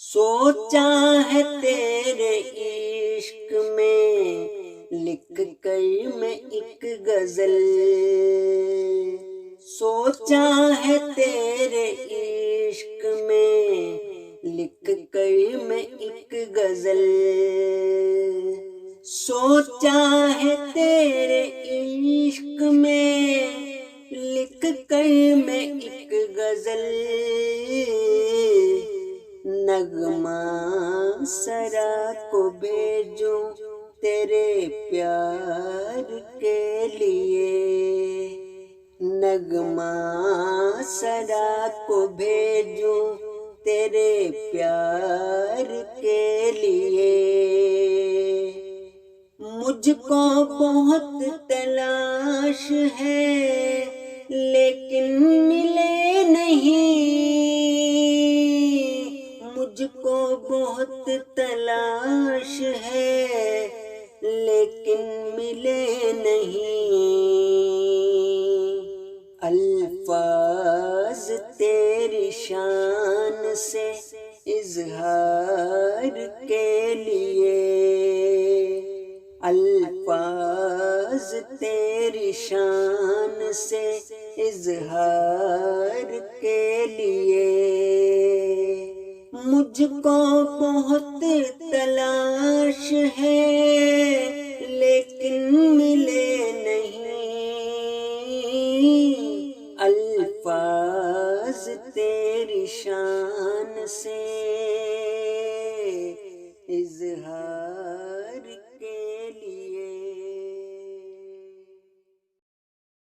سوچا ہے تیرے عشق میں لکھ کر میں ایک غزل، سوچا ہے تیرے عشق میں لکھ کر میں ایک غزل، سوچا ہے تیرے عشق میں لکھ کر میں ایک غزل، نغمہ سرا کو بھیجوں تیرے پیار کے لیے، نغمہ سرا کو بھیجوں تیرے پیار کے لیے، مجھ کو بہت تلاش ہے لیکن ملے نہیں، مجھ کو بہت تلاش ہے لیکن ملے نہیں، الفاظ تیری شان سے اظہار کے لیے، الفاظ تیری شان سے اظہار کے لیے، مجھ کو بہت تلاش ہے لیکن ملے